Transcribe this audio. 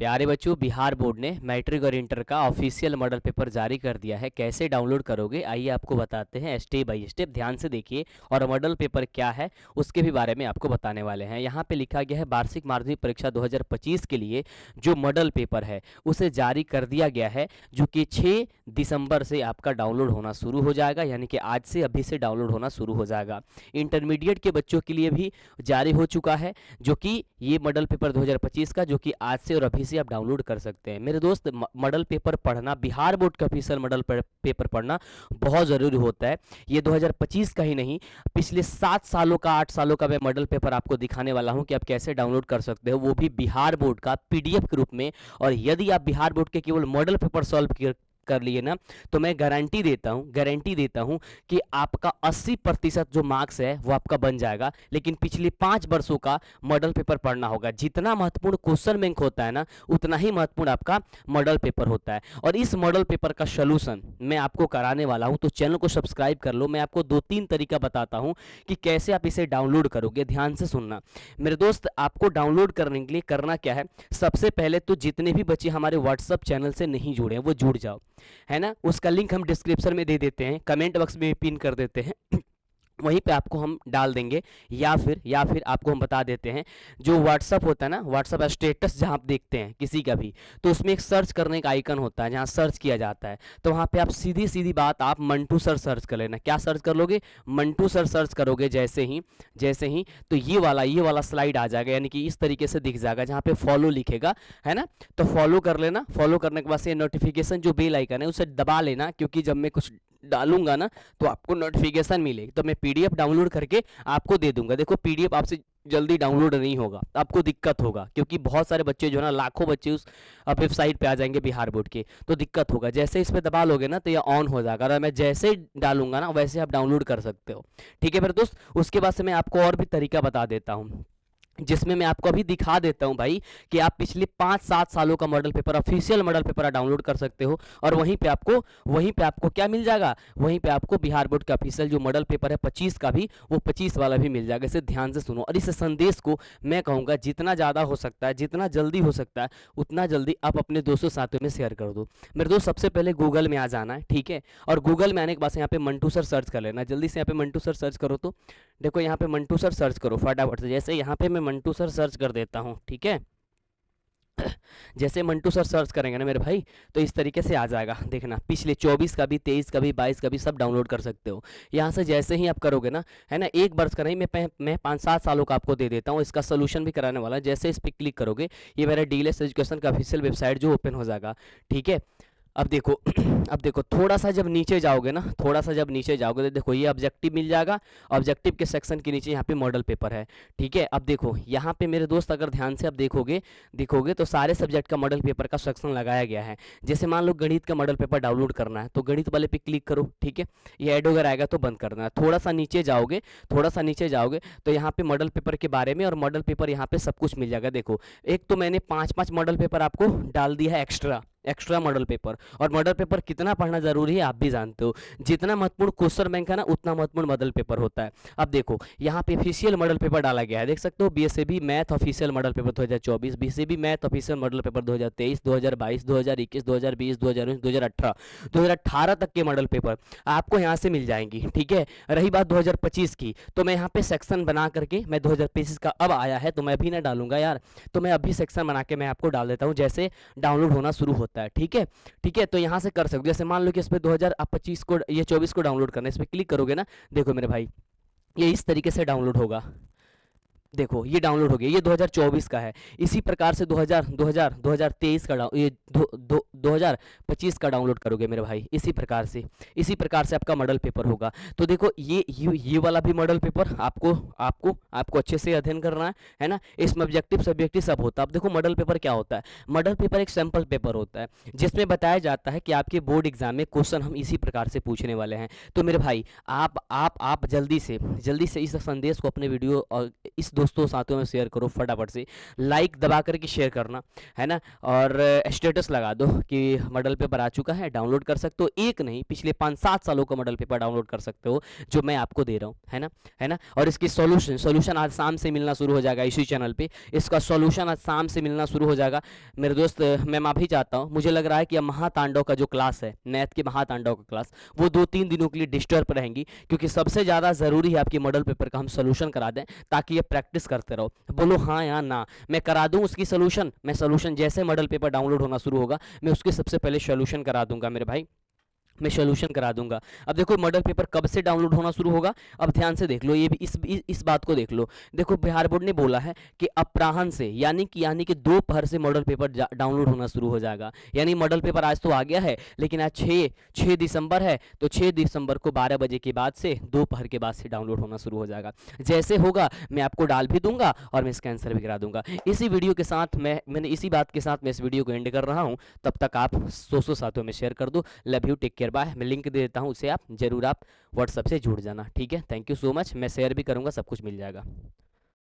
प्यारे बच्चों, बिहार बोर्ड ने मैट्रिक और इंटर का ऑफिशियल मॉडल पेपर जारी कर दिया है। कैसे डाउनलोड करोगे आइए आपको बताते हैं स्टेप बाय स्टेप। ध्यान से देखिए और मॉडल पेपर क्या है उसके भी बारे में आपको बताने वाले हैं। यहाँ पे लिखा गया है वार्षिक माध्यमिक परीक्षा 2025 के लिए जो मॉडल पेपर है उसे जारी कर दिया गया है, जो कि 6 दिसंबर से आपका डाउनलोड होना शुरू हो जाएगा। यानी कि आज से अभी से डाउनलोड होना शुरू हो जाएगा। इंटरमीडिएट के बच्चों के लिए भी जारी हो चुका है, जो कि ये मॉडल पेपर 2025 का, जो कि आज से और अभी से आप डाउनलोड कर सकते हैं। मेरे दोस्त, मॉडल पेपर पढ़ना, बिहार बोर्ड का ऑफिशियल मॉडल पेपर पढ़ना बहुत ज़रूरी होता है। ये 2025 का ही नहीं, पिछले 7 सालों का, 8 सालों का मैं मॉडल पेपर आपको दिखाने वाला हूं कि आप कैसे डाउनलोड कर सकते हो, वो भी बिहार बोर्ड का पीडीएफ के रूप में। और यदि आप बिहार बोर्ड के केवल मॉडल पेपर सॉल्व कर लिए ना, तो मैं गारंटी देता हूं कि आपका 80% जो मार्क्स है वो आपका बन जाएगा। लेकिन पिछले 5 वर्षों का मॉडल पेपर पढ़ना होगा। जितना महत्वपूर्ण क्वेश्चन बैंक होता है ना, उतना ही महत्वपूर्ण आपका मॉडल पेपर होता है। और इस मॉडल पेपर का सोल्यूशन मैं आपको कराने वाला हूं, तो चैनल को सब्सक्राइब कर लो। मैं आपको 2-3 तरीका बताता हूं कि कैसे आप इसे डाउनलोड करोगे। ध्यान से सुनना मेरे दोस्त। आपको डाउनलोड करने के लिए करना क्या है, सबसे पहले तो जितने भी बच्चे हमारे व्हाट्सएप चैनल से नहीं जुड़े हैं वो जुड़ जाओ, है ना। उसका लिंक हम डिस्क्रिप्शन में दे देते हैं, कमेंट बॉक्स में पिन कर देते हैं वहीं पे आपको हम डाल देंगे। या फिर आपको हम बता देते हैं, जो व्हाट्सअप होता है ना, व्हाट्सअप स्टेटस जहां आप देखते हैं किसी का भी, तो उसमें एक सर्च करने का आइकन होता है जहां सर्च किया जाता है। तो वहां पे आप सीधी सीधी बात आप मंटू सर सर्च कर लेना। क्या सर्च कर लोगे? मंटू सर सर्च करोगे जैसे ही तो ये वाला स्लाइड आ जाएगा, यानी कि इस तरीके से दिख जाएगा जहाँ पे फॉलो लिखेगा, है ना। तो फॉलो कर लेना। फॉलो करने के बाद से नोटिफिकेशन जो बेल आइकन है उसे दबा लेना, क्योंकि जब मैं कुछ डालूंगा ना तो आपको नोटिफिकेशन मिलेगी। तो मैं पीडीएफ डाउनलोड करके आपको दे दूंगा। देखो, पीडीएफ आपसे जल्दी डाउनलोड नहीं होगा, आपको दिक्कत होगा, क्योंकि बहुत सारे बच्चे जो है ना, लाखों बच्चे उस वेबसाइट पे आ जाएंगे बिहार बोर्ड के, तो दिक्कत होगा। जैसे इस पे दबा लोगे ना तो ये ऑन हो जाएगा, और मैं जैसे ही डालूंगा ना वैसे आप डाउनलोड कर सकते हो। ठीक है मेरे दोस्त। उसके बाद से मैं आपको और भी तरीका बता देता हूँ, जिसमें मैं आपको अभी दिखा देता हूं भाई कि आप पिछले 5-7 सालों का model paper, official model paper download कर सकते हो। और वहीं पे आपको क्या मिल जाएगा, वहीं पे आपको बिहार बोर्ड का ऑफिशियल जो मॉडल पेपर है 25 का भी, वो 25 वाला भी मिल जाएगा। इसे ध्यान से सुनो और इस संदेश को मैं कहूँगा जितना ज़्यादा हो सकता है, जितना जल्दी हो सकता है, उतना जल्दी आप अपने दोस्तों साथियों में शेयर कर दो। मेरे दोस्त, सबसे पहले गूगल में आ जाना है, ठीक है। और गूगल में आने के बाद यहाँ पे मंटू सर सर्च कर लेना। जल्दी से यहाँ पे मंटू सर सर्च करो। तो देखो, यहाँ पे मंटू सर सर्च करो फटाफट से। जैसे यहाँ पे मैं मंटू सर सर्च कर देता हूँ, ठीक है। जैसे मंटू सर सर्च करेंगे ना मेरे भाई, तो इस तरीके से आ जाएगा। देखना, पिछले 24 का भी, 23 का भी, 22 का भी सब डाउनलोड कर सकते हो यहाँ से। जैसे ही आप करोगे ना, है ना, 1 वर्ष का नहीं, मैं 5-7 सालों का आपको दे देता हूँ। इसका सोल्यूशन भी कराने वाला है। जैसे इस पर क्लिक करोगे, ये मेरा डीएलएस एजुकेशन का ऑफिशियल वेबसाइट जो ओपन हो जाएगा, ठीक है। अब देखो अब देखो, थोड़ा सा जब नीचे जाओगे ना, तो देखो ये ऑब्जेक्टिव मिल जाएगा। ऑब्जेक्टिव के सेक्शन के नीचे यहाँ पे मॉडल पेपर है, ठीक है। अब देखो यहाँ पे मेरे दोस्त, अगर ध्यान से आप देखोगे तो सारे सब्जेक्ट का मॉडल पेपर का सेक्शन लगाया गया है। जैसे मान लो गणित का मॉडल पेपर डाउनलोड करना है, तो गणित वाले पे क्लिक करो, ठीक है। ये ऐड वगैरह आएगा तो बंद करना है। थोड़ा सा नीचे जाओगे तो यहाँ पे मॉडल पेपर के बारे में, और मॉडल पेपर यहाँ पे सब कुछ मिल जाएगा। देखो, एक तो मैंने 5-5 मॉडल पेपर आपको डाल दिया है, एक्स्ट्रा मॉडल पेपर। और मॉडल पेपर कितना पढ़ना जरूरी है आप भी जानते हो। जितना महत्वपूर्ण क्वेश्चन बैंक है ना, उतना महत्वपूर्ण मॉडल पेपर होता है। अब देखो, यहाँ पे ऑफिशियल मॉडल पेपर डाला गया है, देख सकते हो। BSAB math official model paper 2024, BCB math official model paper 2023, 2022, 2021, 2020, 2019, 2018 तक के मॉडल पेपर आपको यहाँ से मिल जाएंगी, ठीक है। रही बात 2025 की, तो मैं यहाँ पे सेक्शन बना करके, मैं 2025 का अब आया है तो मैं भी ना डालूंगा यार, तो मैं अभी सेक्शन बना के मैं आपको डाल देता हूँ जैसे डाउनलोड होना शुरू होता है, ठीक है। तो यहाँ से कर सकते हो। जैसे मान लो कि इस पे 2025 को, ये 24 को डाउनलोड करना है, इस पर क्लिक करोगे ना, देखो मेरे भाई, ये इस तरीके से डाउनलोड होगा। देखो, ये डाउनलोड हो गया, ये 2024 का है। इसी प्रकार से 2023 का 2025 का डाउनलोड करोगे मेरे भाई, इसी प्रकार से आपका मॉडल पेपर होगा। तो देखो, ये वाला भी मॉडल पेपर आपको अच्छे से अध्ययन करना है ना। इसमें ऑब्जेक्टिव सब्जेक्टिव सब होता है। अब देखो, मॉडल पेपर क्या होता है। मॉडल पेपर एक सैंपल पेपर होता है, जिसमें बताया जाता है कि आपके बोर्ड एग्जाम में क्वेश्चन हम इसी प्रकार से पूछने वाले हैं। तो मेरे भाई, आप जल्दी से इस संदेश को अपने वीडियो और इस दोस्तों साथियों में शेयर करो फटाफट से, लाइक दबा करके शेयर करना, है ना। और स्टेटस लगा दो कि मॉडल पेपर आ चुका है, डाउनलोड कर सकते हो। एक नहीं, पिछले 5-7 सालों का मॉडल पेपर डाउनलोड कर सकते हो जो मैं आपको दे रहा हूँ, है ना, है ना। और इसकी सॉल्यूशन आज शाम से मिलना शुरू हो जाएगा इसी चैनल पे। इसका सॉल्यूशन आज शाम से मिलना शुरू हो जाएगा मेरे दोस्त। मैं माफ़ी चाहता हूँ, मुझे लग रहा है कि अब महातांडव का जो क्लास है, मैथ के महातांडव का क्लास, वो 2-3 दिनों के लिए डिस्टर्ब रहेंगी, क्योंकि सबसे ज़्यादा ज़रूरी है आपकी मॉडल पेपर का हम सोल्यूशन करा दें, ताकि ये प्रैक्टिस करते रहो। बोलो हाँ या ना, मैं करा दूं उसकी सोल्यूशन। मैं सोल्यूशन जैसे मॉडल पेपर डाउनलोड होना शुरू होगा, मैं उसके सबसे पहले सोल्यूशन करा दूंगा मेरे भाई, मैं सोल्यूशन करा दूंगा। अब देखो मॉडल पेपर कब से डाउनलोड होना शुरू होगा, अब ध्यान से देख लो, ये भी इस बात को देख लो। देखो बिहार बोर्ड ने बोला है कि अपराह्न से, यानी कि दोपहर से मॉडल पेपर डाउनलोड होना शुरू हो जाएगा। यानी मॉडल पेपर आज तो आ गया है, लेकिन आज 6 दिसंबर है, तो 6 दिसंबर को 12 बजे के बाद से, दोपहर के बाद से डाउनलोड होना शुरू हो जाएगा। जैसे होगा मैं आपको डाल भी दूंगा और मैं इसका आंसर भी करा दूंगा। इसी वीडियो के साथ मैंने इसी बात के साथ मैं इस वीडियो को एंड कर रहा हूँ। तब तक आप 100 साथियों में शेयर कर दो। Love you, take care, bye. मैं लिंक दे देता हूँ, उसे आप जरूर आप व्हाट्सएप से जुड़ जाना, ठीक है। Thank you so much. मैं शेयर भी करूँगा, सब कुछ मिल जाएगा।